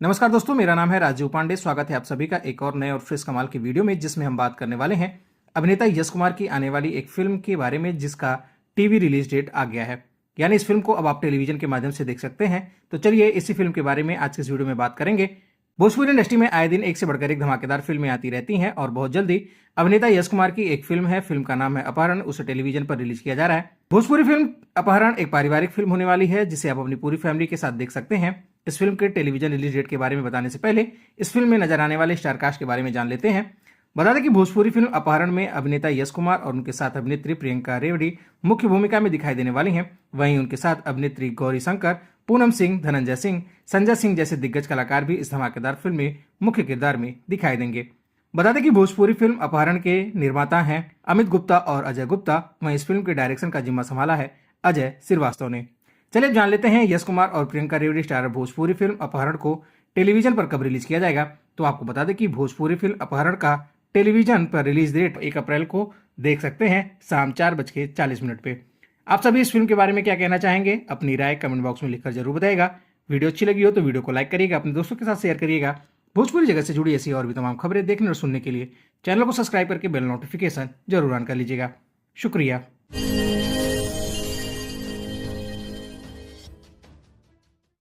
नमस्कार दोस्तों, मेरा नाम है राजीव पांडे। स्वागत है आप सभी का एक और नए और फ्रेश कमाल की वीडियो में, जिसमें हम बात करने वाले हैं अभिनेता यश कुमार की आने वाली एक फिल्म के बारे में, जिसका टीवी रिलीज डेट आ गया है। यानी इस फिल्म को अब आप टेलीविजन के माध्यम से देख सकते हैं। तो चलिए इसी फिल्म के बारे में आज के इस वीडियो में बात करेंगे। भोजपुरी इंडस्ट्री में आए दिन एक से बढ़कर एक धमाकेदार फिल्में आती रहती हैं और बहुत जल्दी अभिनेता यश कुमार की एक फिल्म है। फिल्म का नाम है अपहरण। उसे टेलीविजन पर रिलीज किया जा रहा है। भोजपुरी फिल्म अपहरण एक पारिवारिक फिल्म होने वाली है, जिसे आप अपनी पूरी फैमिली के साथ देख सकते हैं। इस फिल्म के टेलीविजन रिलीज डेट के बारे में बताने से पहले इस फिल्म में नजर आने वाले स्टार कास्ट के बारे में जान लेते हैं। बता दें कि भोजपुरी फिल्म अपहरण में अभिनेता यश कुमार और उनके साथ अभिनेत्री प्रियंका रेवड़ी मुख्य भूमिका में दिखाई देने वाली हैं। वहीं उनके साथ अभिनेत्री गौरी शंकर, पूनम सिंह, धनंजय सिंह, संजय सिंह जैसे दिग्गज कलाकार भी इस धमाकेदार फिल्म में मुख्य किरदार में दिखाई देंगे। बता दें कि भोजपुरी फिल्म अपहरण के निर्माता हैं अमित गुप्ता और अजय गुप्ता। वहीं इस फिल्म के डायरेक्शन का जिम्मा संभाला है अजय श्रीवास्तव ने। चलिए जान लेते हैं यश कुमार और प्रियंका रेवड़ी स्टारर भोजपुरी फिल्म अपहरण को टेलीविजन पर कब रिलीज किया जाएगा। तो आपको बता दें कि भोजपुरी फिल्म अपहरण का टेलीविजन पर रिलीज डेट 1 अप्रैल को देख सकते हैं शाम 4:40 पे। आप सभी इस फिल्म के बारे में क्या कहना चाहेंगे, अपनी राय कमेंट बॉक्स में लिखकर जरूर बताइएगा। वीडियो अच्छी लगी हो तो वीडियो को लाइक करिएगा, अपने दोस्तों के साथ शेयर करिएगा। भोजपुरी जगत से जुड़ी ऐसी और भी तमाम खबरें देखने और सुनने के लिए चैनल को सब्सक्राइब करके बेल नोटिफिकेशन जरूर ऑन कर लीजिएगा। शुक्रिया।